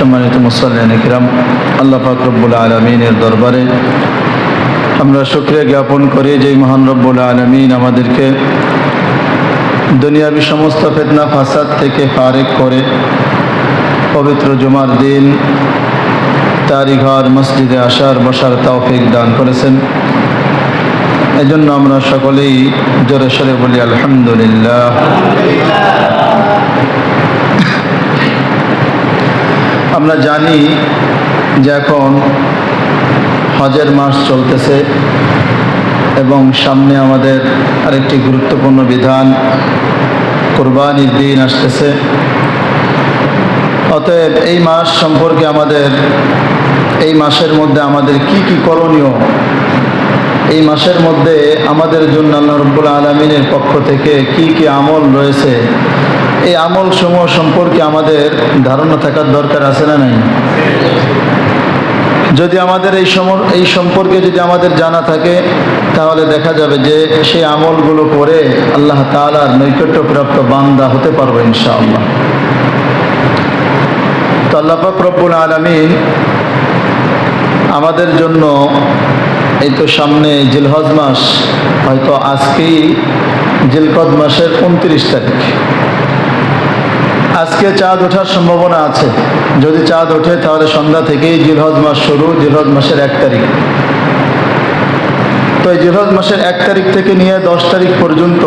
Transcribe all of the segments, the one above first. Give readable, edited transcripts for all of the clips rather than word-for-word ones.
সম্মানিত মুসল্লিয়ান কিরাম, আল্লাহ পাক রব্বুল আলামিনের দরবারে আমরা শুকরিয়া জ্ঞাপন করি যে মহান রব্বুল আলামিন আমাদেরকে দুনিয়াবী সমস্ত ফিতনা ফাসাদ থেকে ফারিগ করে পবিত্র জুমার দিন তারই ঘর মসজিদে আসার বসার তৌফিক দান করেছেন। এজন্য আমরা সকলেই জোরে সোরে বলি আলহামদুলিল্লাহ। আমরা জানি যে এখন হজের মাস চলতেছে এবং সামনে আমাদের আরেকটি গুরুত্বপূর্ণ বিধান কুরবানির দিন আসতেছে। অতএব এই মাস সম্পর্কে এই মাসের মধ্যে আমাদের কি কি করণীয়, এই মাসের মধ্যে আমাদের জন্য আল্লাহ রাব্বুল আলামিনের পক্ষ থেকে কি কি আমল রয়েছে, এই আমল সমূহ সম্পর্কে আমাদের ধারণা থাকার দরকার আছে না নাই? যদি আমাদের এই সম্পর্কে যদি আমাদের জানা থাকে, তাহলে দেখা যাবে যে সেই আমলগুলো করে আল্লাহ তাআলার নৈকট্যপ্রাপ্ত বান্দা হতে পারবো ইনশাআল্লাহ। তো আল্লাহ পাক রব্বুল আলামিন আমাদের জন্য এই তো সামনে জিলহজ মাস, হয়তো আজকেই জিলকদ মাসের 29 তারিখ, আজকে চাঁদ ওঠার সম্ভাবনা আছে। যদি চাঁদ ওঠে তাহলে সন্ধ্যা থেকেই জিলহজ মাস শুরু, জিলহজ মাসের 1 তারিখ। তো এই জিলহজ মাসের 1 তারিখ থেকে নিয়ে 10 তারিখ পর্যন্ত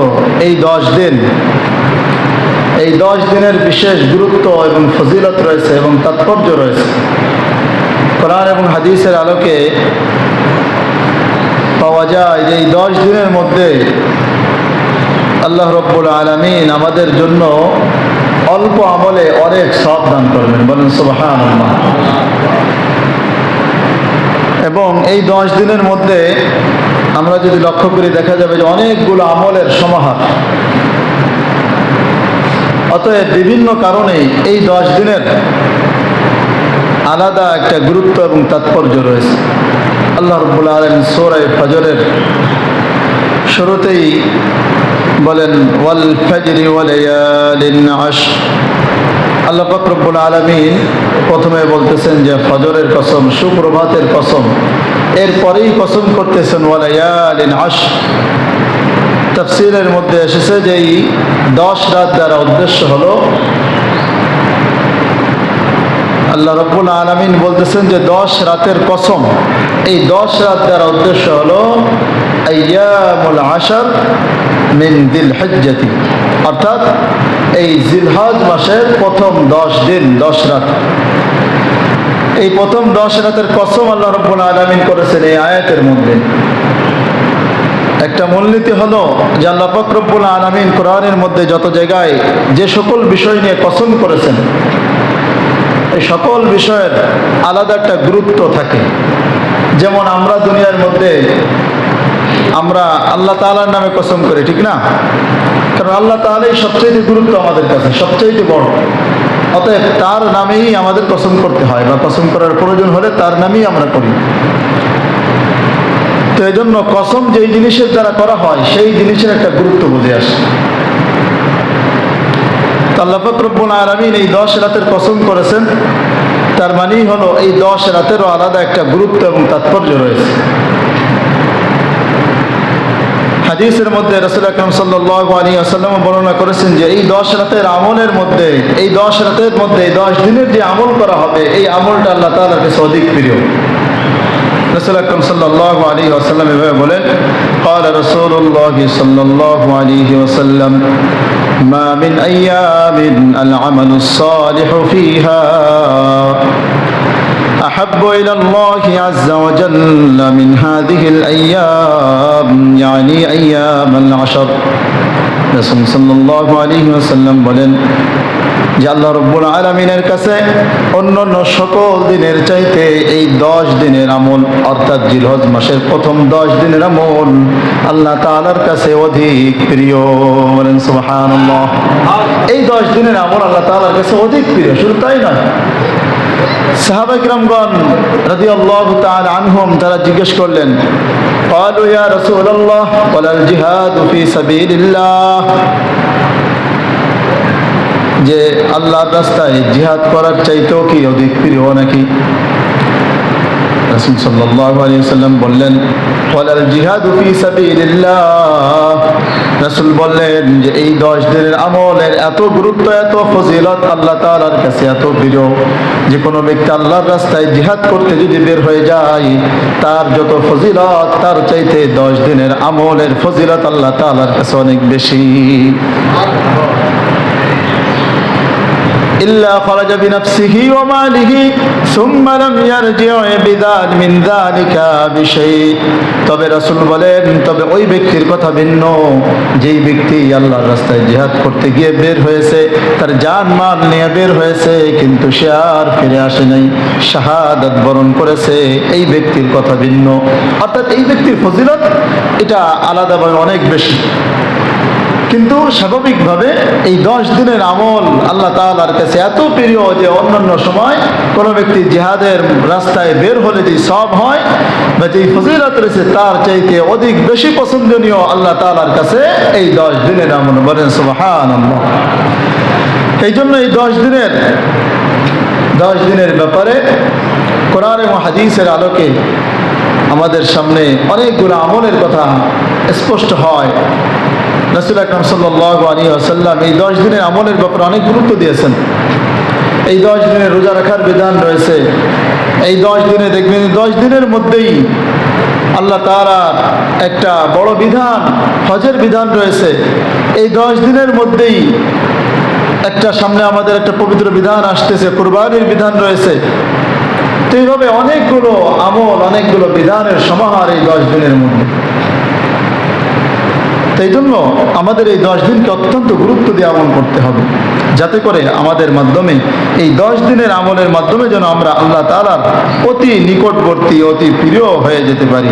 এই 10 দিন, এই 10 দিনের বিশেষ গুরুত্ব এবং ফজিলত রয়েছে এবং তাৎপর্য রয়েছে। কোরআন এবং হাদিসের আলোকে পাওয়া যায় যে এই 10 দিনের মধ্যে আল্লাহ রাব্বুল আলামিন আমাদের জন্য অল্প আমলে অনেক সওয়াব দান করবেন, বলেন সুবহানাল্লাহ। এবং এই 10 দিনের মধ্যে আমরা যদি লক্ষ্য করি, দেখা যাবে যে অনেকগুলো আমলের সমাহার। অতএব বিভিন্ন কারণে এই 10 দিনের আলাদা একটা গুরুত্ব এবং তাৎপর্য রয়েছে। আল্লাহ রাব্বুল আলামিন সূরা ফজরের শুরুতেই বলেন ওয়াল ফজরি ওয়া লায়ালিন আশর। আল্লাহ পাক রব্বুল আলামিন প্রথমে বলতেছেন যে ফজরের কসম, সুপ্রভাতের কসম, এরপরেই কসম করতেছেন ওয়া লায়ালিন আশর। তাফসীরের মধ্যে এসেছে যে এই 10 রাত দ্বারা উদ্দেশ্য হলো, আল্লাহ রাব্বুল আলামিন বলতেছেন যে 10 রাতের কসম, এই 10 রাত দ্বারা উদ্দেশ্য হলো আইয়ামুল আশর মিন যিল হিজ্জাতি, অর্থাৎ এই জিলহজ মাসের প্রথম 10 দিন, 10 রাত। এই প্রথম 10 রাতের কসম আল্লাহ রাব্বুল আলামিন করেছেন এই আয়াতের মধ্যে। একটা মূলনীতি হলো যে আল্লাহ পাক রব্বুল আলামিন কোরআনের মধ্যে যত জায়গায় যে সকল বিষয় নিয়ে কসম করেছেন, এই সকল বিষয়ের আলাদা একটা গুরুত্ব থাকে। যেমন আমরা দুনিয়ার মধ্যে আমরা আল্লাহ তাআলার নামে কসম করি, ঠিক না? কারণ আল্লাহ তাআলাই সবচেয়ে গুরুত্ব আমাদের কাছে, সবচেয়ে বড়। অতএব তার নামেই আমাদের কসম করতে হয়, বা কসম করার প্রয়োজন হলে তার নামেই আমরা করি। তো এই জন্য কসম যেই জিনিসের দ্বারা করা হয়, সেই জিনিসের একটা গুরুত্ব বুঝে আসে। আল্লাহ পাক রব্বুল আলামিন এই 10 রাতের কসম করেছেন, তার মানেই হলো এই 10 রাতেরও আলাদা একটা গুরুত্ব এবং তাৎপর্য রয়েছে। হাদিসের মধ্যে রাসূল আকরাম সাল্লাল্লাহু আলাইহি ওয়াসাল্লাম বর্ণনা করেছেন যে এই 10 রাতের আমলের মধ্যে, এই 10 রাতের মধ্যে, এই 10 দিনের যে আমল করা হবে, এই আমলটা আল্লাহ তাআলার কাছে অধিক প্রিয়। রাসূল আকরাম সাল্লাল্লাহু আলাইহি ওয়াসাল্লাম এভাবে বলেন, قال رسول الله صلى الله عليه وسلم ما من أيام العمل الصالح فيها أحب إلى الله عز وجل من هذه الأيام، يعني أيام العشر। রাসূল সাল্লাল্লাহু আলাইহি ওয়াসাল্লাম বলেন যে আল্লাহ রাব্বুল আলামিনের কাছে অন্যান্য সকল দিনের চাইতে এই 10 দিনের আমল, অর্থাৎ জিলহজ মাসের প্রথম 10 দিনের আমল আল্লাহ তাআলার কাছে অধিক প্রিয়। বলেন সুবহানাল্লাহ। এই 10 দিনের আমল আল্লাহ তাআলার কাছে অধিক প্রিয়। শুধু তাই নয়, সাহাবা কিরামগণ রাদিয়াল্লাহু তাআলা আনহুম তারা জিজ্ঞেস করলেন, قالوا يا رسول الله ولا الجهاد في سبيل الله। যে আল্লাহর রাস্তায় জিহাদ করার চাইতেও কি অধিক প্রিয় নাকি? রাসূল সাল্লাল্লাহু আলাইহি ওয়াসাল্লাম বললেন, ওয়ালাল জিহাদু ফি সাবিলিল্লাহ। রাসূল বললেন যে এই 10 দিনের আমলের এত গুরুত্ব, এত ফজিলত আল্লাহ তাআলার কাছে এত প্রিয় যে কোনো ব্যক্তি আল্লাহর রাস্তায় জিহাদ করতে যদি বের হয়ে যায়, তার যত ফজিলত তার চাইতে 10 দিনের আমলের ফজিলত আল্লাহ তাআলার কাছে অনেক বেশি। إلا خرج بنفسه وماله ثم لم يرجع من ذلك بشيء। তবে রাসূল বলেন, তবে ওই ব্যক্তির কথা ভিন্ন যেই ব্যক্তি আল্লাহর রাস্তায় জিহাদ করতে গিয়ে বের হয়েছে, তার জান মাল নিয়ে বের হয়েছে, কিন্তু সে আর ফিরে আসে নাই, শাহাদাত বরণ করেছে, এই ব্যক্তির কথা ভিন্ন। অর্থাৎ এই ব্যক্তির ফজিলত এটা আলাদাভাবে অনেক বেশি। কিন্তু স্বাভাবিকভাবে এই 10 দিনের আমল আল্লাহ তাআলার কাছে এত প্রিয় যে অন্যান্য সময় কোনো ব্যক্তি জিহাদের রাস্তায় বের হলে যে সওয়াব হয় বা যে ফজিলত রয়েছে তার চাইতে অধিক বেশি পছন্দনীয় আল্লাহ তাআলার কাছে এই 10 দিনের আমল। বলেন সুবহানাল্লাহ। এই জন্য এই 10 দিনের ব্যাপারে কোরআন এবং হাদিসের আলোকে আমাদের সামনে অনেকগুলো আমলের কথা স্পষ্ট হয়। রাসূল আকরাম সাল্লাল্লাহু আলাইহি ওয়াসাল্লাম এই 10 দিনের আমলের ব্যাপারে অনেক গুরুত্ব দিয়েছেন। এই 10 দিনে রোজা রাখার বিধান রয়েছে। এই 10 দিনে দেখবেন 10 দিনের মধ্যেই আল্লাহ তাআলার একটা বড় বিধান, হজের বিধান রয়েছে। এই 10 দিনের মধ্যেই একটা সামনে আমাদের একটা পবিত্র বিধান আসতেছে, কুরবানির বিধান রয়েছে। তো এইভাবে অনেকগুলো আমল, অনেকগুলো বিধানের সমাহার এই 10 দিনের মধ্যে। তাই জন্য আমাদের এই 10 দিনকে অত্যন্ত গুরুত্ব দিয়ে আমল করতে হবে, যাতে করে আমাদের মাধ্যমে এই 10 দিনের আমলের মাধ্যমে যেন আমরা আল্লাহ তাআলার অতি নিকটবর্তী, অতি প্রিয় হয়ে যেতে পারি।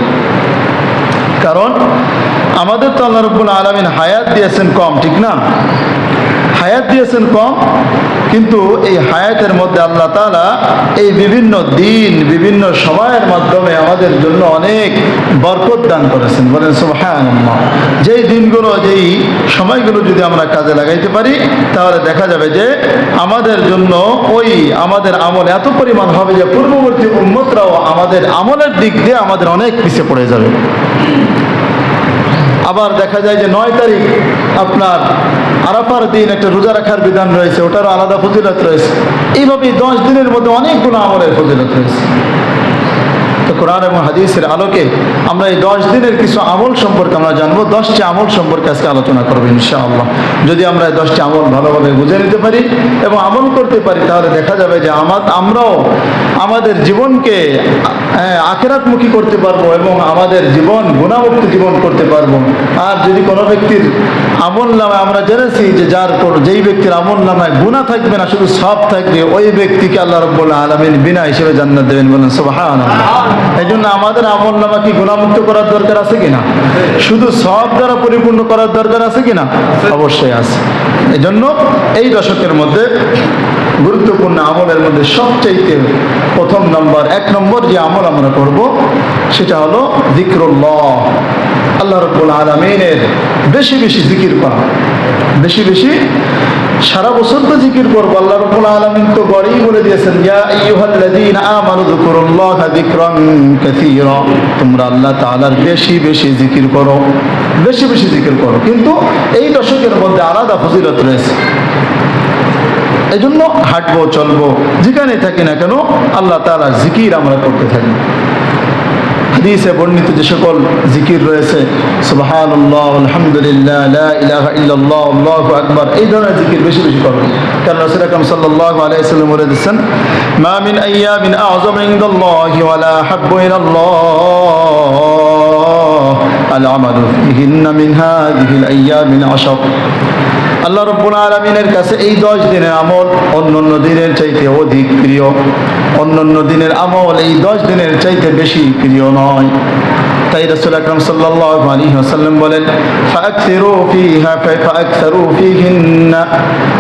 কারণ আমাদের তো আল্লাহ রাব্বুল আলামিন হায়াত দিয়েছেন কম, ঠিক না? হায়াত দিয়েছেন কম, কিন্তু এই হায়াতের মধ্যে আল্লাহ তাআলা এই বিভিন্ন দিন, বিভিন্ন সময়ের মাধ্যমে আমাদের জন্য অনেক বরকত দান করেছেন। বলেন সুবহানাল্লাহ। যেই দিনগুলো, যেই সময়গুলো যদি আমরা কাজে লাগাইতে পারি, তাহলে দেখা যাবে যে আমাদের জন্য ওই আমাদের আমল এত পরিমাণ হবে যে পূর্ববর্তী উম্মতরাও আমাদের আমলের দিক দিয়ে আমাদের অনেক পিছিয়ে পড়ে যাবে। আবার দেখা যায় যে 9 তারিখ আপনার আরাফার দিন একটা রোজা রাখার বিধান রয়েছে, ওটারও আলাদা ফজিলত রয়েছে। এইভাবে 10 দিনের মধ্যে অনেকগুলো আমলের ফজিলত রয়েছে। তো কোরআন এবং হাদিসের আলোকে আমরা এই 10 দিনের কিছু আমল সম্পর্কে আমরা জানবো। 10টি আমল সম্পর্কে আজকে আলোচনা করবো ইনশাআল্লাহ। যদি আমরা এই 10টি আমল ভালোভাবে বুঝে নিতে পারি এবং আমল করতে পারি, তাহলে দেখা যাবে যে আমরাও আমাদের জীবনকে আখিরাতমুখী করতে পারবো এবং আমাদের জীবন গুনাহমুক্ত জীবন করতে পারবো। আর যদি কোনো ব্যক্তির আমল নামায় আমরা জেনেছি যে যেই ব্যক্তির আমল নামায় গুনাহ থাকবে না, শুধু সওয়াব থাকবে, ওই ব্যক্তিকে আল্লাহ রাব্বুল আলামিন বিনা হিসেবে জান্নাত দেবেন। বলেন সুবহানাল্লাহ। এই জন্য আমাদের আমল নামা কি গুনাহমুক্ত করার দরকার আছে কিনা? শুধু সওয়াব দ্বারা পরিপূর্ণ করার দরকার আছে কিনা? অবশ্যই আছে। এই জন্য এই দশকের মধ্যে গুরুত্বপূর্ণ আমলের মধ্যে সবচাইতে প্রথম নম্বর, 1 নম্বর যে আমল আমরা করব সেটা হলো যিকরুল্লাহ। আল্লাহ রাব্বুল আলামিনের বেশি বেশি জিকির করা, বেশি বেশি সারা বছর তো জিকির করবো। আল্লাহ রাব্বুল আলামিন তো গড়েই বলে দিয়েছেন, ইয়া আইয়ুহাল্লাযীনা আমানু যিকুরুল্লাহা যিকরান কাসীরা। তোমরা আল্লাহ তাআলার বেশি বেশি জিকির করো, বেশি বেশি জিকির করো। কিন্তু এই দশকের মধ্যে আলাদা ফজিলত রয়েছে। এই জন্য হাঁটবো, চলবো, যেখানে থাকি না কেন আল্লাহ তাআলার জিকির আমরা করতে থাকি। হাদিসে বর্ণিত যে সকল জিকির রয়েছে, সুবহানাল্লাহ, আলহামদুলিল্লাহ, লা ইলাহা ইল্লাল্লাহ, আল্লাহু আকবার, এই ধরনের জিকির বেশি বেশি করবেন। কারণ রাসূল আকরাম সাল্লাল্লাহু আলাইহি ওয়াসাল্লাম বলে দিয়েছেন, মা মিন আইয়ামিন আযম ইনদাল্লাহি ওয়া লা হাব্বু ইলাল্লাহ আল আমালু ফিহিন্না মিন হাযিহিল আইয়ামিল আশর। আল্লাহ রাব্বুল আলামিনের কাছে এই 10 দিনের আমল অন্যান্য দিনের চাইতে অধিক প্রিয়। অন্যান্য দিনের আমল এই 10 দিনের চাইতে বেশি প্রিয় নয়। তাই রাসূল আকরাম সাল্লাল্লাহু আলাইহি ওয়াসাল্লাম বলেন,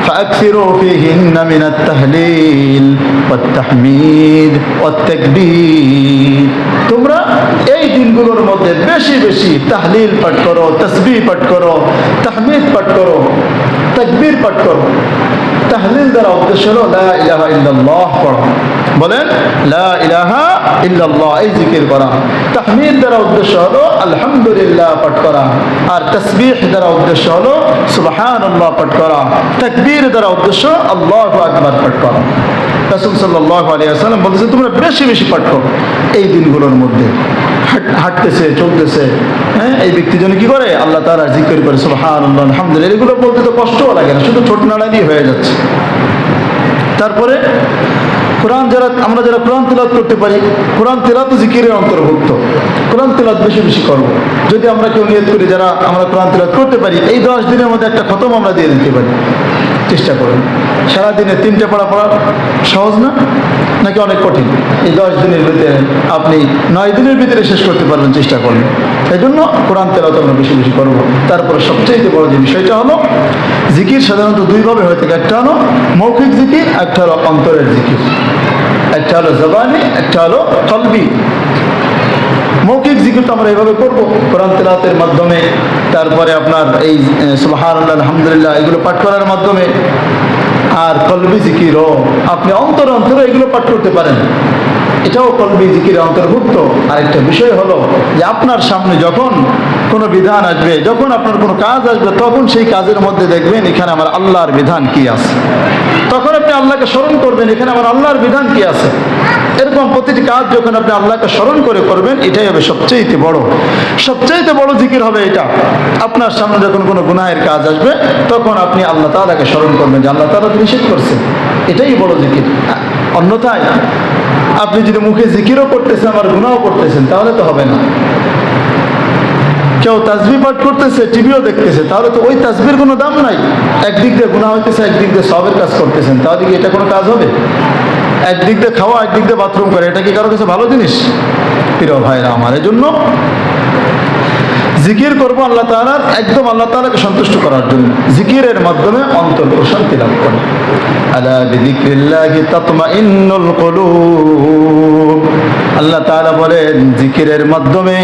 ফাআকসিরু ফীহিন্না মিনাত তাহলিল ওয়াত তাহমিদ ওয়াত তাকবীর। তোমরা এই দিনগুলোর মধ্যে বেশি বেশি তাহলিল পাঠ করো, তাসবিহ পাঠ করো, তাহমিদ পাঠ করো। তাকবীর পাঠ করো। তাহলিল দ্বারা উদ্দেশ্য হলো লা ইলাহা ইল্লাল্লাহ পড়া, বলেন লা ইলাহা ইল্লাল্লাহ, এই জিকির করা। তাহমিদ দ্বারা উদ্দেশ্য হলো আলহামদুলিল্লাহ পাঠ করা, আর তাসবিহ দ্বারা উদ্দেশ্য হলো সুবহানাল্লাহ পাঠ করা। তাকবীর দ্বারা উদ্দেশ্য আল্লাহু আকবার পাঠ করা। রাসূল সাল্লাল্লাহু আলাইহি ওয়াসাল্লাম বলেছেন তোমরা বেশি বেশি পাঠ করো এই দিনগুলোর মধ্যে। হাঁটতেছে চলতেছে, হ্যাঁ, এই ব্যক্তি যেন কি করে আল্লাহ তাআলা জিকির করে সুবহানাল্লাহ আলহামদুলিল্লাহ, এগুলো বলতে তো কষ্টও লাগে না, শুধু ছোট নাড়ালেই হয়ে যাচ্ছে। তারপরে কোরআন আমরা যারা কোরআন তিলাওয়াত করতে পারি, কোরআন তিলাওয়াত জিকিরের অন্তর্ভুক্ত। কোরআন তিলাওয়াত বেশি বেশি করব। যদি আমরা কেউ নিয়ত করি যারা আমরা কোরআন তিলাওয়াত করতে পারি, এই 10 দিনের মধ্যে একটা খতম আমরা দিয়ে দিতে পারি, চেষ্টা করুন। সারাদিনে 3টে পড়া সহজ না, নাকি অনেক কঠিন? এই 10 দিনের ভিতরে আপনি 9 দিনের ভিতরে শেষ করতে পারবেন, চেষ্টা করবেন। এই জন্য কোরআন তেলাওয়াত আমরা বেশি বেশি করব। তারপরে সবচেয়ে বড় যে বিষয়টা হলো জিকির সাধারণত দুইভাবে হয়ে থাকে, একটা হলো মৌখিক জিকির, একটা হলো অন্তরের জিকির। একটা হলো জবানি, একটা হলো কলবি। মৌখিক জিকির তো আমরা এইভাবে করবো কোরআন তেলাওয়াতের মাধ্যমে, তারপরে আপনার এই সুবহানাল্লাহ আলহামদুলিল্লাহ এগুলো পাঠ করার মাধ্যমে। আর কলবি জিকিরও আপনি অন্তরে অন্তরে এগুলো পাঠ করতে পারেন, এটাও কলবি জিকিরের অন্তর্ভুক্ত। আরেকটা বিষয় হলো যে আপনার সামনে যখন কোনো বিধান আসবে, যখন আপনার কোনো কাজ আসবে, তখন সেই কাজের মধ্যে দেখবেন এখানে আমার আল্লাহর বিধান কি আছে, তখন আপনি আল্লাহকে স্মরণ করবেন এখানে আমার আল্লাহর বিধান কি আছে। এরকম প্রতিটি কাজ যখন আপনি আল্লাহকে স্মরণ করে করবেন, এটাই হবে সবচেয়ে বড় জিকির হবে এটা। আপনার সামনে যখন কোনো গুনাহের কাজ আসবে, তখন আপনি আল্লাহ তাআলাকে স্মরণ করবেন যে আল্লাহ তাআলা নিষেধ করছেন, এটাই বড় জিকির। অন্যথায় আপনি যদি মুখে জিকিরও করতেছেন আবার গুনাহও করতেছেন, তাহলে তো হবে না। কেউ তাসবিহ পাঠ করতেছে, টিভিও দেখতেছে, তাহলে তো ওই তাসবিহর কোনো দাম নাই। একদিক দিয়ে গুনাহ হইতেছে, একদিক দিয়ে সওয়াবের কাজ করতেছেন, তাহলে কি এটা কোনো কাজ হবে? একদিক দিয়ে খাওয়া, একদিক দিয়ে বাথরুম করে, এটা কি কারো কাছে ভালো জিনিস? প্রিয় ভাইরা আমার, এই জন্য জিকির করবো আল্লাহ তাআলার, একদম আল্লাহ তাআলাকে সন্তুষ্ট করার জন্য। জিকিরের মাধ্যমে অন্তর প্রশান্তি লাভ করে। আলা বিযিকরিল্লাহি তাতমাইন্নুল কুলুব, আল্লাহ তাআলা বলেন জিকিরের মাধ্যমে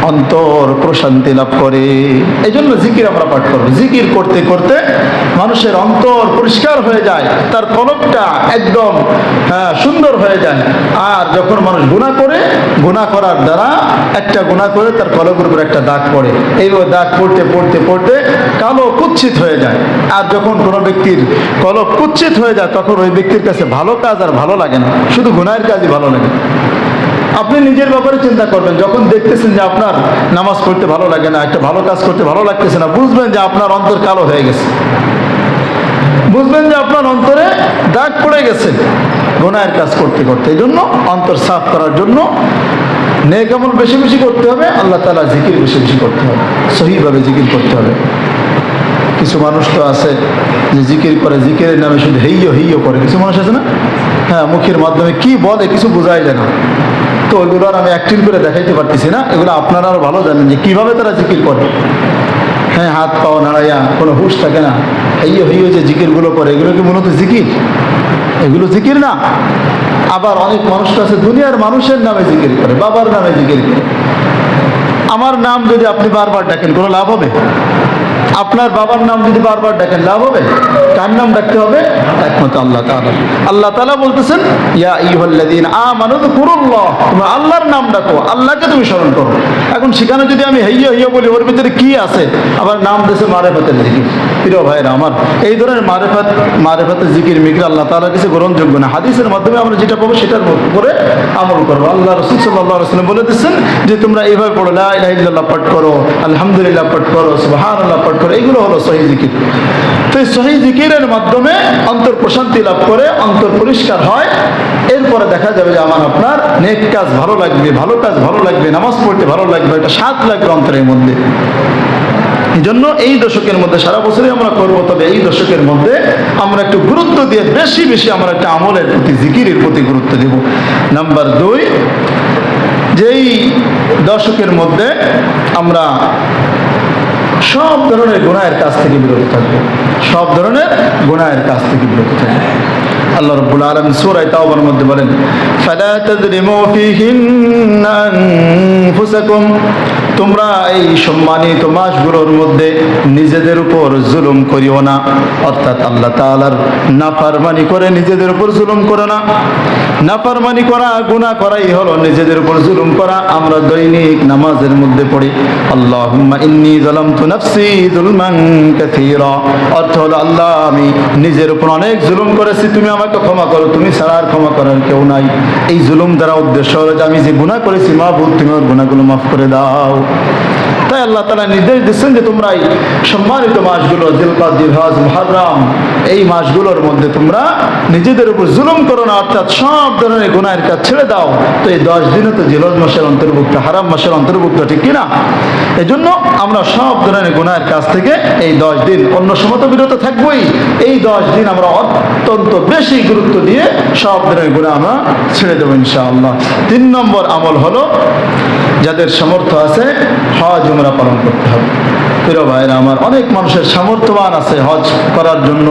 অন্তর প্রশান্তি লাভ করে। এই জন্য জিকির আমরা পাঠ করবো। জিকির করতে করতে মানুষের অন্তর পরিষ্কার হয়ে যায়, তার কলবটা একদম সুন্দর হয়ে যায়। আর যখন মানুষ গুনাহ করে, গুনাহ করার দ্বারা একটা গুনাহ করে তার কলবের উপর একটা দাগ পড়ে, এইভাবে দাগ পড়তে পড়তে পড়তে কালো কুৎসিত হয়ে যায়। আর যখন কোনো ব্যক্তির কলব কুৎসিত হয়ে যায়, তখন ওই ব্যক্তির কাছে ভালো কাজ আর ভালো লাগে না, শুধু গুনাহের কাজই ভালো লাগে। আপনি নিজের ব্যাপারে চিন্তা করবেন, যখন দেখতেছেন যে আপনার নামাজ পড়তে ভালো লাগে না, একটা ভালো কাজ করতে ভালো লাগতেছে না, বুঝবেন যে আপনার অন্তর কালো হয়ে গেছে, বুঝবেন যে আপনার অন্তরে দাগ পড়ে গেছে গুনাহের কাজ করতে করতে। এই জন্য অন্তর সাফ করার জন্য নেক আমল বেশি বেশি করতে হবে, আল্লাহ তাআলা জিকির বেশি বেশি করতে হবে, সহিভাবে জিকির করতে হবে। কিছু মানুষ তো আছে যে জিকির করে, জিকিরের নামে শুধু হেইয়ো করে। কিছু মানুষ আছে না, হ্যাঁ, মুখের মাধ্যমে কি বলে কিছু বোঝাই যায় না। তো ওইগুলো আর আমি অ্যাক্টিং করে দেখাইতে পারতেছি না, এগুলো আপনারা আরো ভালো জানেন যে কিভাবে তারা জিকির করে। হ্যাঁ, হাত পাও নাড়াইয়া, কোনো হুঁশ থাকে না, হেইয়ো যে জিকিরগুলো করে, এগুলো কি মূলত জিকির? এগুলো জিকির না। আবার অনেক মানুষ আছে দুনিয়ার মানুষের নামে জিকির করে, বাবার নামে জিকির করে। আমার নাম যদি আপনি বারবার ডাকেন, কোনো লাভ হবে? আপনার বাবার নাম যদি বারবার ডাকেন, লাভ হবে? কার নাম ডাকতে হবে? একমাত্র আল্লাহ তাআলা। আল্লাহ তাআলা বলতেছেন ইয়া আইয়ুহাল্লাযীনা আমানু যিকুরুল্লাহ, তোমরা আল্লাহর নাম ডাকো, আল্লাহকে তুমি স্মরণ করো। এখন সেখানে যদি আমি হেইয়ো বলি, ওর ভিতরে কি আছে? আবার নাম দিয়েছে মারিফাতের জিকির। প্রিয় ভাইরা আমার, এই ধরনের মারিফাতের জিকির মিকির আল্লাহ তাআলার কাছে গ্রহণযোগ্য না। হাদিসের মাধ্যমে আমরা যেটা পাবো সেটার উপরে আমল করবো। আল্লাহ রাসূল সাল্লাল্লাহু আলাইহি ওয়াসাল্লাম বলে দিচ্ছেন যে তোমরা এইভাবে পড়ো, লা ইলাহা ইল্লাল্লাহ পাঠ করো, আলহামদুলিল্লাহ পাঠ করো, সুবহানাল্লাহ পাঠ করো, এগুলো হলো সহিহ জিকির। তো এই সহিহ জিকিরের মাধ্যমে অন্তর প্রশান্তি লাভ করে, অন্তর পরিষ্কার হয়। এরপরে দেখা যাবে যে আমার আপনার নেক কাজ ভালো লাগবে, ভালো কাজ ভালো লাগবে, নামাজ পড়তে ভালো লাগবে, একটা স্বাদ লাগবে অন্তরের মধ্যে। এই জন্য এই দশকের মধ্যে সারা বছরই আমরা করবো, তবে এই দশকের মধ্যে আমরা একটু গুরুত্ব দিয়ে বেশি বেশি আমরা একটা আমলের প্রতি, জিকিরের প্রতি গুরুত্ব দেব। নাম্বার 2, যেই দশকের মধ্যে আমরা সব ধরনের গুনাহের কাজ থেকে বিরত থাকবো, সব ধরনের গুনাহের কাজ থেকে বিরত থাকবো। আল্লাহ রাব্বুল আলামিন সূরা তাওবার মধ্যে বলেন ফালা তাযলিমু ফীহিন্না আনফুসাকুম তোমরা এই সম্মানিত মাসগুলোর মধ্যে নিজেদের উপর জুলুম করিও না, অর্থাৎ আল্লাহ তাআলার নাফরমানি করে নিজেদের উপর জুলুম করো না। নাফরমানি করা, গুনাহ করাই হলো নিজেদের উপর জুলুম করা। আমরা দৈনিক নামাজের মধ্যে পড়ি আল্লাহুম্মা ইন্নী যালামতু নাফসি যুলমান কাসীরা, অর্থ হলো আল্লাহ আমি নিজের উপর অনেক জুলুম করেছি, তুমি আমাকে ক্ষমা করো, তুমি ছাড়া আর ক্ষমা করার কেউ নাই। এই জুলুম দ্বারা উদ্দেশ্য হলো যে আমি যে গুনাহ করেছি মাবুদ তুমি ওর গুনাহগুলো মাফ করে দাও। তাই আল্লাহ তাআলা নির্দেশ দিচ্ছেন যে তোমরা এই সম্মানিত মাসগুলো জিলকাদ, জিলহজ, মুহররম এই মাসগুলোর মধ্যে তোমরা নিজেদের উপর জুলুম করো না, অর্থাৎ সব ধরনের গুনাহের কাজ ছেড়ে দাও। তো এই 10 দিনও তো জিলহজ মাসের অন্তর্ভুক্ত, হারাম মাসের অন্তর্ভুক্ত, ঠিক কিনা? এই জন্য আমরা সব ধরনের গুনাহের কাজ থেকে এই 10 দিন, অন্য সময় তো বিরত থাকবোই, এই 10 দিন আমরা অত্যন্ত বেশি গুরুত্ব দিয়ে সব ধরনের গুনাহ আমরা ছেড়ে দেবো ইনশাআল্লাহ। 3 নম্বর আমল হলো যাদের সামর্থ্য আছে হজ উমরা পালন করতে হবে। প্রিয় ভাইরা আমার, অনেক মানুষের সামর্থ্যবান আছে হজ করার জন্য,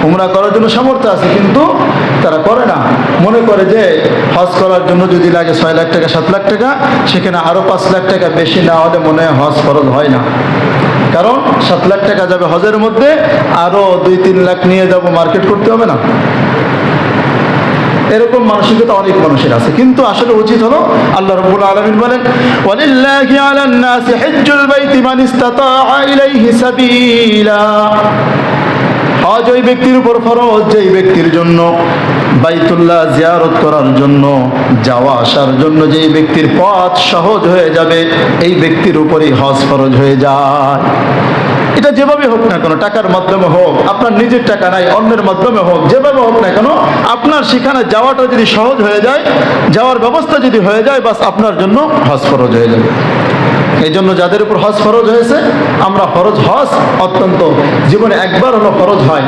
উমরা করার জন্য সামর্থ্য আছে, কিন্তু তারা করে না। মনে করে যে হজ করার জন্য যদি লাগে 6 লাখ টাকা 7 লাখ টাকা, সেখানে আরো 5 লাখ টাকা বেশি না হলে মনে হয় হজ ফরজ হয় না। কারণ 7 লাখ টাকা যাবে হজের মধ্যে, আরো 2-3 লাখ নিয়ে যাব মার্কেট করতে হবে না। এরকম মানসিকতা অনেক মানুষের আছে, কিন্তু আসলে উচিত হলো আল্লাহ রাব্বুল আলামিন বলেন ওয়ালিল্লাহি আলান নাসি হিজ্জুল বাইতি মান ইসতাতাআ ইলাইহি সাবিলা, হজ ওই ব্যক্তির উপর ফরজ যেই ব্যক্তির জন্য বাইতুল্লাহ জিয়ারত করার জন্য, যাওয়া আসার জন্য যেই ব্যক্তির পথ সহজ হয়ে যাবে, এই ব্যক্তির উপরই হজ ফরজ হয়ে যায়। এটা যেভাবে হোক না কেন, টাকার মাধ্যমে হোক, আপনার নিজের টাকা নাই অন্যের মাধ্যমে হোক, যেভাবে হোক না কেন, আপনার সেখানে যাওয়াটা যদি সহজ হয়ে যায়, যাওয়ার ব্যবস্থা যদি হয়ে যায়, বাস আপনার জন্য হজ ফরজ হয়ে যাবে। এই জন্য যাদের উপর হজ ফরজ হয়েছে, আমরা ফরজ হজ অত্যন্ত জীবনে একবার হলো ফরজ হয়,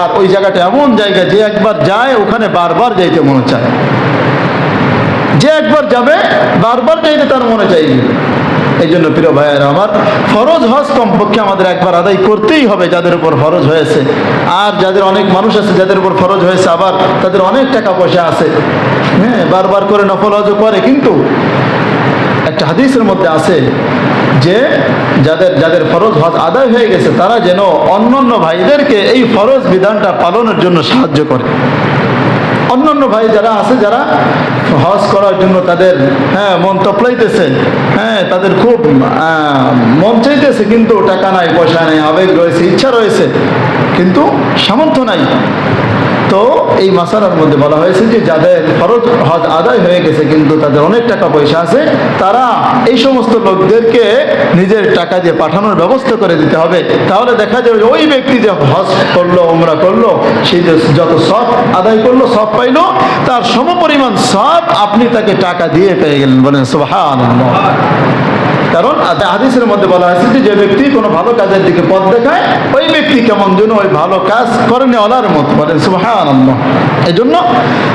আর ওই জায়গাটা এমন জায়গা যে একবার যায় ওখানে বারবার যাইতে মনে চায়, যে একবার যাবে বারবার যাইতে তার মনে চাইবে। এই জন্য প্রিয় ভাইয়েরা আমার, ফরজ হজ কমপক্ষে আমাদের একবার আদায় করতেই হবে যাদের উপর ফরজ হয়েছে। আর যাদের অনেক মানুষ আছে যাদের উপর ফরজ হয়েছে, আবার তাদের অনেক টাকা পয়সা আছে, হ্যাঁ, বারবার করে নফল হজও করে, কিন্তু একটা হাদিসের মধ্যে আছে যে যাদের ফরজ হজ আদায় হয়ে গেছে তারা যেন অন্যান্য ভাইদেরকে এই ফরজ বিধানটা পালনের জন্য সাহায্য করে। অন্যান্য ভাই যারা আছে, যারা হজ করার জন্য তাদের মন তপলাইতেছে, তাদের খুব মন চাইতেছে, কিন্তু টাকা নাই, পয়সা নাই, আবেগ রয়েছে, ইচ্ছা রয়েছে, কিন্তু সামর্থ্য নাই। তো এই মাসালার মধ্যে বলা হয়েছে যে যাদের ফরজ হজ আদায় হয়ে গেছে কিন্তু তাদের অনেক টাকা পয়সা আছে, তারা এই সমস্ত লোকদেরকে নিজের টাকা দিয়ে পাঠানোর ব্যবস্থা করে দিতে হবে। তাহলে দেখা যাবে ওই ব্যক্তি যে হজ করলো, উমরা করলো, সেই যে যত সব আদায় করলো, সব পাইলো, তার সমপরিমাণ সব আপনি তাকে টাকা দিয়ে পেয়ে গেলেন। বলেন সুবহানাল্লাহ। কারণ হাদিসের মধ্যে বলা হয়েছে যে ব্যক্তি কোনো ভালো কাজের দিকে পথ দেখায়, ওই ব্যক্তি কেমন যেন ওই ভালো কাজ করে নেওয়ার মতো। বলেন সুবহানাল্লাহ। এই জন্য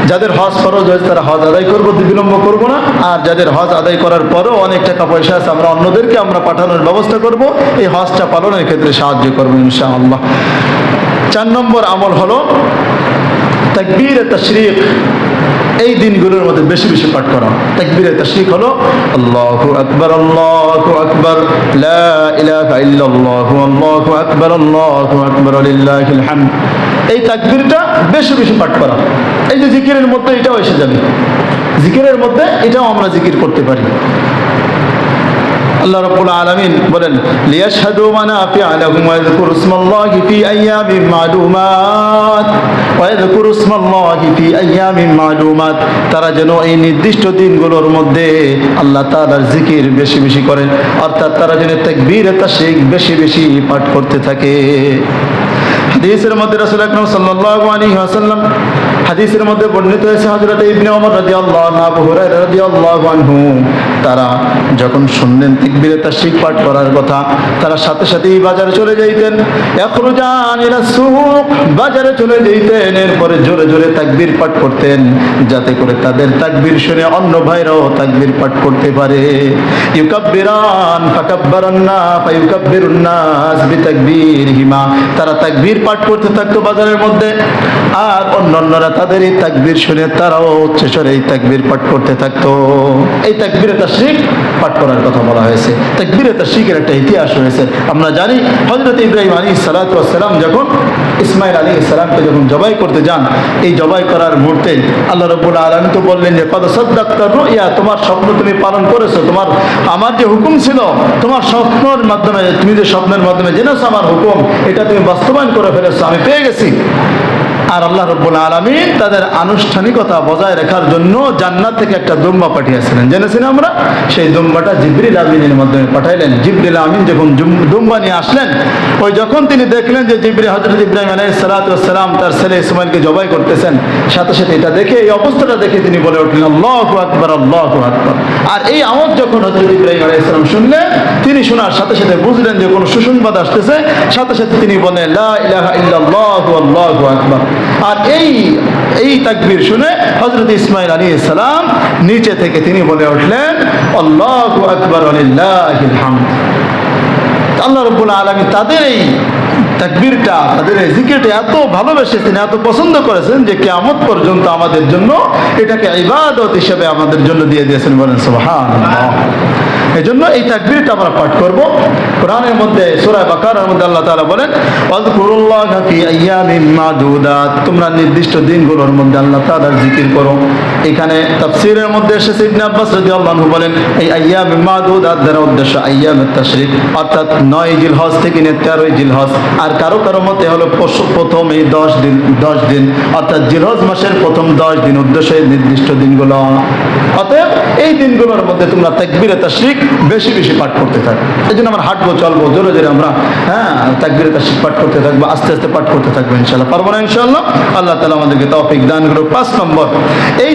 যাদের হজ ফরজ হয়েছে তারা হজ আদায় করবো, বিলম্ব করবো না। আর যাদের হজ আদায় করার পরেও অনেক টাকা পয়সা আছে, আমরা অন্যদেরকে আমরা পাঠানোর ব্যবস্থা করব, এই হজটা পালনের ক্ষেত্রে সাহায্য করবো ইনশাআল্লাহ। 4 নম্বর আমল হলো তাকবীরে তাশরীক। এই দিনগুলোর মধ্যে বেশি বেশি পাঠ করা। তাকবীরে তাশরীক হলো আল্লাহু আকবার, আল্লাহু আকবার, লা ইলাহা ইল্লাল্লাহু, আল্লাহু আকবার, আল্লাহু আকবার, লিল্লাহিল হামদ। এই তাকবীরটা বেশি বেশি পাঠ করা। এই যে জিকিরের মধ্যে এটাও এসে যাবে, জিকিরের মধ্যে এটাও আমরা জিকির করতে পারি। আল্লাহ রাব্বুল আলামিন বলেন লিয়াশহাদু মানাফিআ লাহুম ওয়া ইয়াযকুরু ইসমাল্লাহি ফি আইয়ামিন মা'লুমাত ওয়া ইয়াযকুরু ইসমাল্লাহি ফি আইয়ামিন মা'লুমাত। তারা যেন এই নির্দিষ্ট দিনগুলোর মধ্যে আল্লাহ তাআলার জিকির বেশি বেশি করেন, অর্থাৎ তারা যেন তাকবীরে তাশরীক বেশি বেশি পাঠ করতে থাকে। হাদিসের মধ্যে রাসূল আকরাম সাল্লাল্লাহু আলাইহি ওয়াসাল্লাম, হাদিসের মধ্যে বর্ণিত হয়েছে হযরত ইবনে ওমর রাদিয়াল্লাহু আনহু, আবু হুরায়রা রাদিয়াল্লাহু আনহু, তারা যখন শুনলেন তাকবীরে তাশরীক পাঠ করার কথা, তারা সাথে সাথেই বাজারে চলে যাইতেন। ইয়াখরুজান ইলা সুক, বাজারে চলে যাইতেন, এরপরে জোরে জোরে তাকবীর পাঠ করতেন, যাতে করে তাদের তাকবীর শুনে অন্য ভাইরাও তাকবীর পাঠ করতে পারে। ইউকাব্বিরান ফাকাব্বারান নাস ফায়ুকাব্বিরুন নাস বিতাকবীরহিমা। তারা তাকবীর পাঠ করতে থাকতো বাজারের মধ্যে, আর অন্যান্যরা তাদের এই তাকবীর শুনে তারাও উচ্চস্বরে এই তাকবীর পাঠ করতে থাকতো। এই তাকবীরে তাশরীক তাশরিক পাঠ করার কথা বলা হয়েছে। তাকবীরে তাশরিকের একটা ইতিহাস রয়েছে। আমরা জানি হযরত ইব্রাহিম আলাইহিস সালাতু ওয়াস সালাম যখন ইসমাঈল আলাইহিস সালামকে যখন জবাই করতে যান, এই জবাই করার মুহূর্তে আল্লাহ রাব্বুল আলামিন তো বললেন যে ক্বাদ সাদ্দাকতা রুইয়া, তোমার স্বপ্ন তুমি পালন করেছো, তোমার আমার যে হুকুম ছিল তোমার স্বপ্নের মাধ্যমে, তুমি যে স্বপ্নের মাধ্যমে জেনেছো আমার হুকুম, এটা তুমি বাস্তবায়ন করে ফেলেছো, আমি পেয়ে গেছি। আর আল্লাহ রাব্বুল আলামিন তাদের আনুষ্ঠানিকতা বজায় রাখার জন্য জান্নাত থেকে একটা দুম্বা পাঠিয়েছিলেন, জেনেছেন আমরা। সেই দুম্বাটা জিবরিল আমিনের মাধ্যমে পাঠাইলেন। জিবরিল আমিন যখন দুম্বা নিয়ে আসলেন, ওই যখন তিনি দেখলেন যে হযরত ইব্রাহিম আলাইহিস সালাতু ওয়াস সালাম তার ছেলে ইসমাঈলকে জবাই করতেছেন, সাথে সাথে এটা দেখে, এই অবস্থাটা দেখে তিনি বলে উঠলেন আল্লাহু আকবার, আল্লাহু আকবার। আর এই আওয়াজ যখন হযরত ইব্রাহিম আলাইহিস সালাম শুনলেন, তিনি শোনার সাথে সাথে বুঝলেন যে কোনো সুসংবাদ আসতেছে, সাথে সাথে তিনি বললেন লা ইলাহা ইল্লাল্লাহু আল্লাহু আকবার। আর এই তাকবীর শুনে হযরত ইসমাঈল আলাইহিস সালাম নিচে থেকে তিনি বলে উঠলেন আল্লাহু আকবার ওয়া লিল্লাহিল হামদ। আল্লাহ রাব্বুল আলামিন তাদের এই তাকবীরটা, তাদের এই জিকিরটা এত ভালোবেসেছেন, এত পছন্দ করেছেন যে কিয়ামত পর্যন্ত আমাদের জন্য এটাকে ইবাদত হিসেবে আমাদের জন্য দিয়ে দিয়েছেন। বলেন সুবহানাল্লাহ। এজন্য এই তাকবীরটা আমরা পাঠ করব। কোরআনের মধ্যে সূরা বাকারার মধ্যে আল্লাহ তাআলা বলেন ওয়াযকুরুল্লাহা ফি আইয়ামিন মাদুদাত, তোমরা নির্দিষ্ট দিনগুলোর মধ্যে আল্লাহ তাআলার জিকির করো। এখানে তাফসীরের মধ্যে এসেছে ইবনে আব্বাস রাদিয়াল্লাহু আনহু বলেন এই আইয়ামিন মাদুদাত দ্বারা উদ্দেশ্য আইয়ামুত তাশরিক, অর্থাৎ 9 জিলহজ থেকে নিয়ে 13 জিলহজ। আর কারো মতে হলো প্রথম এই 10 দিন অর্থাৎ জিলহজ মাসের প্রথম 10 দিন উদ্দেশ্য নির্দিষ্ট দিনগুলো। অতএব এই দিনগুলোর মধ্যে তোমরা তাকবীরে তাশরিক বেশি বেশি পাঠ করতে থাকো। এই জন্য আমরা হাঁটবো, চলবো, জোরে জোরে আমরা তাকবীরে তাশরিক পাঠ করতে থাকবো, আস্তে আস্তে পাঠ করতে থাকবো ইনশাআল্লাহ। পারবো না ইনশাআল্লাহ? আল্লাহ তাআলা আমাদেরকে তৌফিক দান করুন। 5 নম্বর, এই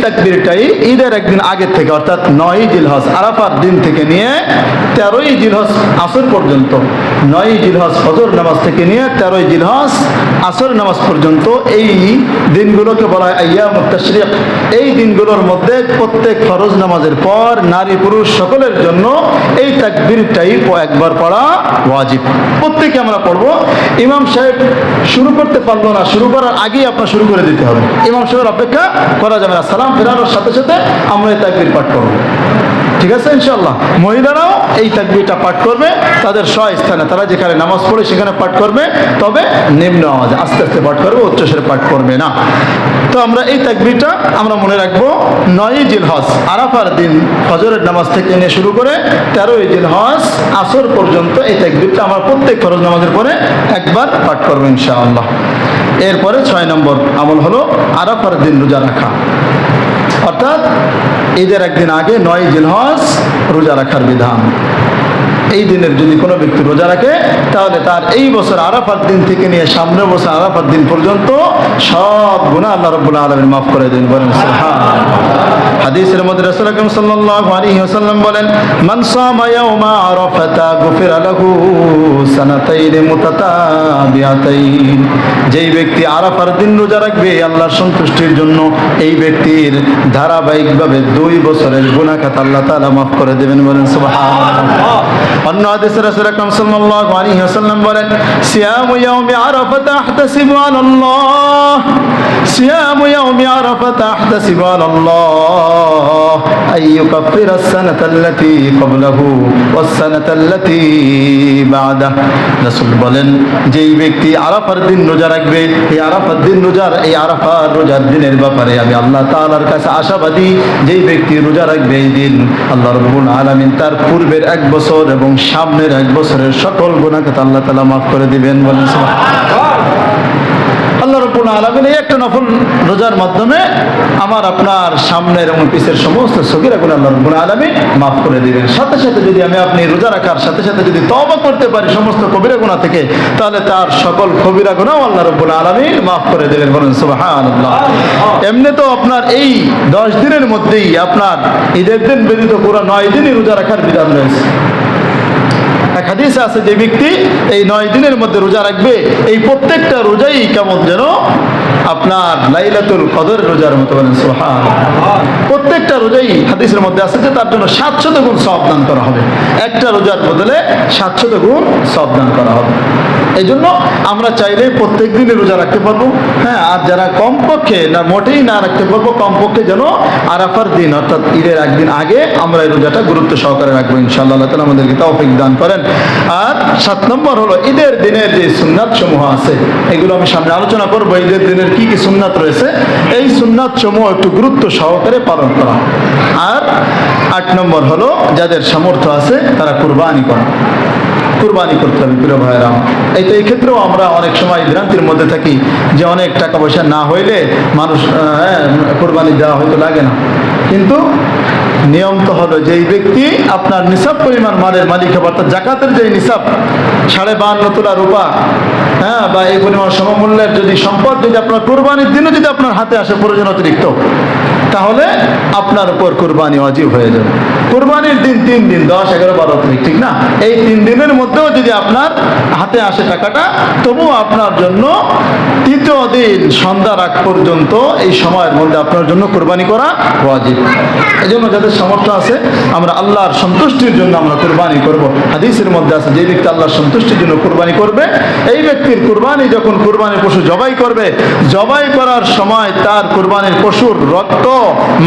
তাকবীরটাই ঈদের একদিন আগের থেকে অর্থাৎ 9 জিলহজ আরাফার দিন থেকে নিয়ে 13 জিলহজ আসর পর্যন্ত, 9 জিলহজ ফজর নামাজ থেকে নিয়ে 13 জিলহজ আসর নামাজ পর্যন্ত এই দিনগুলোকে বলা হয় আইয়ামুত তাশরিক। এই দিনগুলোর মধ্যে প্রত্যেক ফরজ নামাজের পর নারী পুরুষ সকলের জন্য এই তাকবীরটাই একবার পড়া ওয়াজিব। প্রত্যেকে আমরা পড়বো। ইমাম সাহেব শুরু করতে পারলো না, শুরু করার আগেই আপনার শুরু করে দিতে হবে। ইমাম সাহেবের অপেক্ষা করা যাবে না। সালাম ফেরানোর সাথে সাথে আমরা এই তাকবীর পাঠ করব, ঠিক আছে ইনশাআল্লাহ। মহিলারাও এই তাকবীরটা পাঠ করবে তাদের স্বস্থানে, তারা যেখানে নামাজ পড়ে সেখানে পাঠ করবে, তবে নিম্ন আওয়াজে আস্তে আস্তে পাঠ করবে, উচ্চস্বরে পাঠ করবে না। তো আমরা এই তাকবীরটা আমরা মনে রাখবো। 9 জিলহজ আরাফার দিন ফজরের নামাজ থেকে নিয়ে শুরু করে 13 জিলহজ আসর পর্যন্ত এই তাকবীরটা আমরা প্রত্যেক ফরজ নামাজের পরে একবার পাঠ করবো ইনশাআল্লাহ। এরপরে 6 নম্বর আমল হলো আরাফার দিন রোজা রাখা, অর্থাৎ ঈদের একদিন আগে 9 জিলহজ রোজা রাখার বিধান। এই দিনের যদি কোনো ব্যক্তি রোজা রাখে তাহলে তার এই বছর আরাফাত দিন থেকে নিয়ে সামনের বছর আরাফাত দিন পর্যন্ত সব গুনাহ আল্লাহ রাব্বুল আলামিন মাফ করে দেন। বলেন সুবহানাল্লাহ। হাদিসের মধ্যে রাসূল আকরাম সাল্লাল্লাহু আলাইহি ওয়াসাল্লাম বলেন মান সামা ইয়াওমা আরাফাতা গুফিরা লাহু সানাতাইন মুতাতাবিআতাইন, যেই ব্যক্তি আরাফার দিন রোজা রাখবে আল্লাহর সন্তুষ্টির জন্য, এই ব্যক্তির ধারাবাহিকভাবে 2 বছরের গুনাহ খাতা আল্লাহ তাআলা মাফ করে দেবেন। বলেন সুবহানাল্লাহ। অন্য হাদিসে রাসূল আকরাম সাল্লাল্লাহু আলাইহি ওয়াসাল্লাম বলেন সিয়ামু ইয়াউমি আরাফাতা আহতাসিবু আলাল্লাহ, সিয়ামু ইয়াউমি আরাফাতা আহতাসিবু আলাল্লাহ আইয়ুকাফিরা আস-সানাতাল্লাতী ক্বাবলাহু ওয়াস-সানাতাল্লাতী বা'দাহু। রাসূল বলেন যেই ব্যক্তি আরাফার দিন রোজা রাখবে, এই আরাফার দিন এই আরাফার রোজার দিনের ব্যাপারে আমি আল্লাহ তাআলার কাছে আশাবাদী, যেই ব্যক্তি রোজা রাখবে এই দিন আল্লাহ রাব্বুল আলামিন তার পূর্বের 1 বছর এবং সামনের 1 বছরের সকল গুনাহ খাতা আল্লাহ তাআলা মাফ করে দিবেন। বলেন সুবহানাল্লাহ। আল্লাহ রাব্বুল আলামিন এই একটা নফল রোজার মাধ্যমে আমার আপনার সামনের এবং পিছের সমস্ত সগীরা গুনাহ আল্লাহ রাব্বুল আলামিন মাফ করে দিবেন। সাথে সাথে যদি আমি আপনি রোজা রাখার সাথে সাথে যদি তওবা করতে পারি সমস্ত কবিরা গুনাহ থেকে, তাহলে তার সকল কবিরা গুনাহ আল্লাহ রাব্বুল আলামিন মাফ করে দিবেন। বলেন সুবহানাল্লাহ। এমনি তো আপনার এই 10 দিনের মধ্যেই আপনার ঈদের দিন ব্যতীত পুরো 9 দিনই রোজা রাখার বিধান রয়েছে। এক হাদিসে আছে যে ব্যক্তি এই 9 দিনের মধ্যে রোজা রাখবে, এই প্রত্যেকটা রোজাই কেমন যেন আপনার লাইলাতুল কদর রোজার মতো। বলেন সুবহানাল্লাহ। প্রত্যেকটা রোজাই হাদিসের মধ্যে আছে যে তার জন্য 700 গুণ সওয়াব দান করা হবে, একটা রোজার বদলে 700 গুণ সওয়াব দান করা হবে। এই জন্য আমরা চাইলে প্রত্যেক দিনই রোজা রাখতে পারবো। হ্যাঁ, আর যারা কমপক্ষে না মোটেই না রাখতে পারবো, কমপক্ষে যেন আরাফার দিন অর্থাৎ ঈদের একদিন আগে আমরা এই রোজাটা গুরুত্ব সহকারে রাখবো ইনশাআল্লাহ। আল্লাহ তাআলা আমাদেরকে তৌফিক দান করেন। আর 7 নম্বর হলো ঈদের দিনের যে সুন্নাত সমূহ আছে, এগুলো আমি সামনে আলোচনা করবো। ঈদের দিনের কি কি সুন্নাত রয়েছে, এই সুন্নাত সমূহ একটু গুরুত্ব সহকারে পালন করা। আর 8 নম্বর হলো যাদের সামর্থ্য আছে তারা কুরবানি করা, কুরবানি করতে হবে প্রিয় ভাইরা। এই ক্ষেত্রেও আমরা অনেক সময় ভ্রান্তির মধ্যে থাকি যে অনেক টাকা পয়সা না হইলে মানুষ কুরবানি দেওয়া হয়তো লাগে না, কিন্তু নিয়ম তো হলো যেই ব্যক্তি আপনার নিসাব পরিমাণ মালের মালিক হবে, অর্থাৎ জাকাতের যে নিসাব 52.5 তোলা রূপা, হ্যাঁ, বা এই পরিমাণ সমমূল্যের যদি সম্পদ যদি আপনার কুরবানির দিনে যদি আপনার হাতে আসে প্রয়োজন অতিরিক্ত, তাহলে আপনার উপর কুরবানি ওয়াজিব হয়ে যাবে। কুরবানির দিন 3 দিন 10, 11, 12 তারিখ, ঠিক না? এই 3 দিনের মধ্যেও যদি আপনার হাতে আসে টাকাটা, তবুও আপনার জন্য 3য় দিন সন্ধ্যার আগ পর্যন্ত এই সময়ের মধ্যে আপনার জন্য কুরবানি করা ওয়াজিব। এই জন্য যাদের সামর্থ্য আছে আমরা আল্লাহর সন্তুষ্টির জন্য আমরা কুরবানি করব। হাদিসের মধ্যে আছে যে ব্যক্তি আল্লাহর সন্তুষ্টির জন্য কুরবানি করবে, এই ব্যক্তির কুরবানি যখন কুরবানির পশু জবাই করবে, জবাই করার সময় তার কুরবানির পশুর রক্ত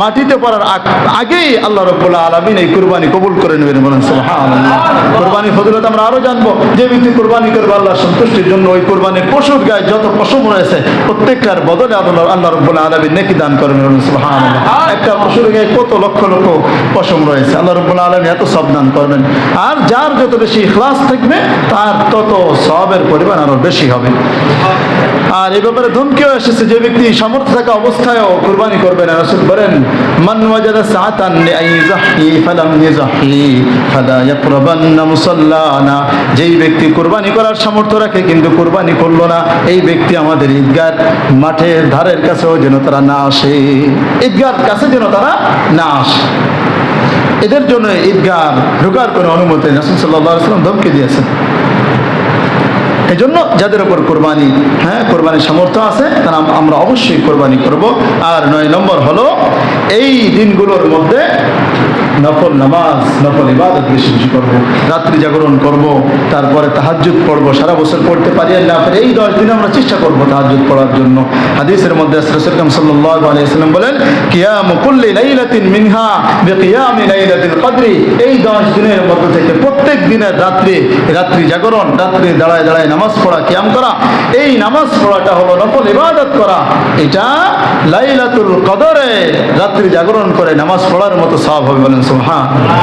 মাটিতে পড়ার আগেই আল্লাহ রাব্বুল আলামিন এই কুরবানি কবুল করে নেবেন। বলেন সুবহানাল্লাহ। কুরবানির ফজিলত আমরা আরো জানবো। যে ব্যক্তি কুরবানি করবে আল্লাহর সন্তুষ্টির জন্য, ওই কুরবানির পশুর গায়ে যত পশম রয়েছে প্রত্যেকটার বদলে আল্লাহ রাব্বুল আলামিন নেকি দান করবেন। বলেন সুবহানাল্লাহ। একটা পশুর গায়ে কত লক্ষ লক্ষ পশম রয়েছে, আল্লাহ রাব্বুল আলামিন এত সওয়াব দান করবেন। আর যার যত বেশি ইখলাস থাকবে তার তত সওয়াবের পরিমাণ আরো বেশি হবে। আর এই ব্যাপারে ধমকিও এসেছে যে ব্যক্তি সামর্থ্য থাকা অবস্থায়ও কুরবানি করবে না। রাসূল বলেন, মান ওয়াজাদা সাআতান লিআইযাহি ফালাম ইয়াযাহি ফালা ইয়াকরাবান্না মুসাল্লানা। যেই ব্যক্তি কুরবানি করার সামর্থ্য রাখে কিন্তু কুরবানি করলো না, এই ব্যক্তি আমাদের ঈদগাহর মাঠের ধারের কাছেও যেন তারা না আসে, ঈদগাহর কাছে যেন তারা না আসে। এদের জন্য ঈদগাহ ঢোকার কোনো অনুমতি রাসূল সাল্লাল্লাহু আলাইহি ওয়াসাল্লাম ধমকি দিয়েছেন। এই জন্য যাদের উপর কোরবানি, হ্যাঁ, কোরবানির সামর্থ্য আছে তারা আমরা অবশ্যই কোরবানি করব। আর 9 নম্বর হলো এই দিনগুলোর মধ্যে নফল নামাজ, নফল ইবাদত বেশি বেশি করব, রাত্রি জাগরণ করব, তারপরে তাহাজ্জুদ পড়ব। সারা বছর পড়তে পারি আর না পারি, এই 10 দিনে আমরা চেষ্টা করব তাহাজ্জুদ পড়ার জন্য। হাদিসের মধ্যে রাসূল সাল্লাল্লাহু আলাইহি ওয়াসাল্লাম বলেন, কিয়ামু কুল্লি লাইলাতিন মিনহা বিকিয়ামি লাইলাতিল কদরি। এই 10 দিনের মধ্যে থেকে প্রত্যেক দিনের রাত্রি জাগরণ, রাত্রি দাঁড়ায় দাঁড়ায় নামাজ পড়া, কিয়াম করা, এই নামাজ পড়াটা হলো নফল ইবাদত করা। এটা লাইলাতুল কদরে রাত্রি জাগরণ করে নামাজ পড়ার মতো সওয়াব হবে। বলেন সুবহানাল্লাহ।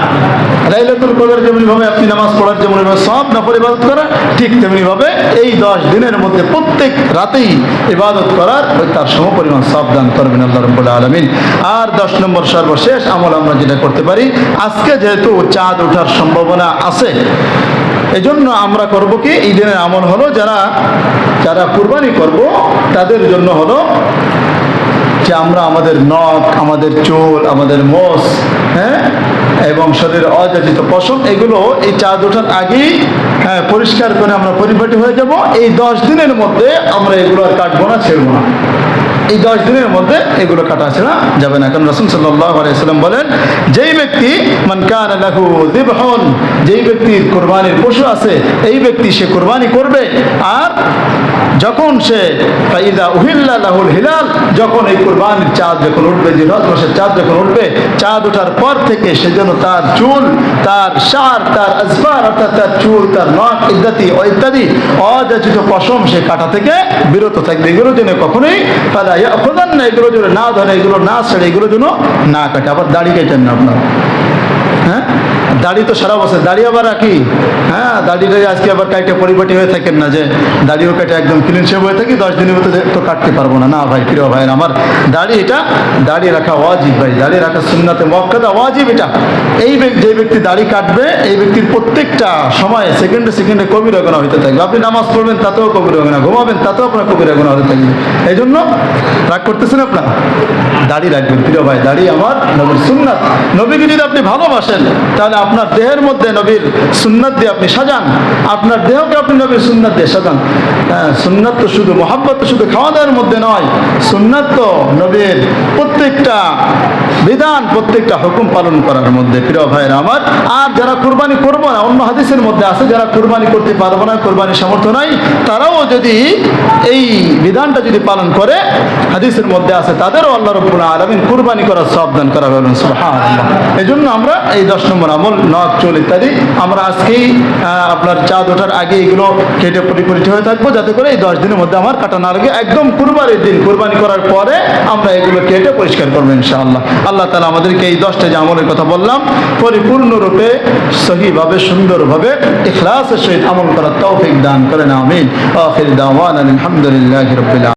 লাইলাতুল কদর যেমনি ভাবে আপনি নামাজ পড়ার যেমন সওয়াব, নফল ইবাদত করা ঠিক তেমনি ভাবে এই 10 দিনের মধ্যে প্রত্যেক রাতেই ইবাদত করার তার সমপরিমাণ সওয়াব দান করবেন আল্লাহ রাব্বুল আলামিন। আর 10 নম্বর সর্বশেষ আমল আমরা যেটা করতে পারি, আজকে যেহেতু চাঁদ ওঠার সম্ভাবনা আছে, এজন্য আমরা করব কি, এই দিনের আমল হলো যারা কুরবানি করব তাদের জন্য হলো যে আমরা আমাদের নখ, আমাদের চুল, আমাদের মোষ, হ্যাঁ, এবং শরীরের অযাচিত পশম, এগুলো এই চাঁদ ওঠার আগেই পরিষ্কার করে আমরা পরিপাটি হয়ে যাব। এই 10 দিনের মধ্যে আমরা এগুলো আর কাটবো না, ছেড়বো না। এই 10 দিনের মধ্যে এগুলো কাটা ছেড়া যাবে না। কারণ রাসূল সাল্লাল্লাহু আলাইহি ওয়াসাল্লাম বলেন, যেই ব্যক্তি মান কানা লাহু যিবহুন, যেই ব্যক্তির কুরবানির পশু আছে, এই ব্যক্তি সে কুরবানি করবে। আর যখন সে ফাইদা উহিল্লা লাহুল হিলাল, যখন এই কুরবানির চাঁদ যখন উঠবে, জিলহজ মাসের চাঁদ যখন উঠবে, চাঁদ ওঠার পর থেকে সে যেন তার চুল, তার শার, তার আজফার অর্থাৎ তার চুল, তার নখ ইত্যাদি অযাচিত পশম সে কাটা থেকে বিরত থাকবে। এগুলো যেন কখনোই এগুলো যেন না ধরে, এগুলো না ছেড়ে, এগুলো যেন না কাটে। আবার দাড়ি কাটেন না আপনার, হ্যাঁ, দাড়ি তো সারা বছর, দাড়ি আবার রাখি, হ্যাঁ, দাড়িটা আজকে আবার কাটে পরিপাটি হয়ে থাকেন না যে দাড়িও কাটে একদম ক্লিন শেভ হয়ে থাকি, 10 দিনের মধ্যে তো কাটতে পারবো না। না ভাই, প্রিয় ভাই, আমার দাড়ি রাখা ওয়াজিব ভাই, দাড়ি রাখা সুন্নাতে মুআক্কাদা ওয়াজিব। এটা যে ব্যক্তি দাড়ি কাটবে, এই ব্যক্তির প্রত্যেকটা সময়ে সেকেন্ডে সেকেন্ডে কবিরা গুনাহ হতে থাকবে। আপনি নামাজ পড়বেন তাতেও কবিরা গুনাহ, ঘুমাবেন তাতেও আপনার কবিরা গুনাহ হতে থাকবে। এই জন্য রাগ করতেছেন আপনার, দাড়ি রাখবেন প্রিয় ভাই। দাড়ি আমার নবীর সুন্নাত। নবীকে যদি আপনি ভালোবাসেন তাহলে আপনার দেহের মধ্যে নবীর সুন্নাত দিয়ে আপনি সাজান, আপনার দেহকে আপনি নবীর সুন্নাত দিয়ে সাজান। সুন্নাত তো শুধু মহাব্বত তো শুধু খাওয়া দাওয়ার মধ্যে নয়, সুন্নাত তো নবীর প্রত্যেকটা বিধান, প্রত্যেকটা হুকুম পালন করার মধ্যে। প্রিয় ভাইরা আমার, আর যারা কুরবানি করবো না, অন্য হাদিসের মধ্যে আছে যারা কুরবানি করতে পারবো না, কুরবানির সামর্থ্য নাই, তারাও যদি এই বিধানটা যদি পালন করে, হাদিসের মধ্যে আছে তাদেরও আল্লাহ রাব্বুল আলামিন কুরবানি করার সওয়াব দান করা হবে। সুবহানাল্লাহ। এই জন্য আমরা এই 10 নম্বর আমল, নখ, চুল ইত্যাদি আমরা আজকেই আপনার চাঁদ ওঠার আগে এগুলো কেটে পরিপরিচিত হয়ে থাকবো, যাতে করে এই 10 দিনের মধ্যে আমার কাটা না লাগে। একদম কুরবানির দিন কুরবানি করার পরে আমরা এগুলো কেটে পরিষ্কার করবো ইনশাআল্লাহ। আল্লাহ তাআলা আমাদেরকে এই 10টা যে আমলের কথা বললাম পরিপূর্ণরূপে সহিভাবে সুন্দরভাবে ইখলাসের সহিত আমল করার তৌফিক দান করেন। আমিন। আখির দাওয়ানা আলহামদুলিল্লাহি রাব্বিল আলামিন।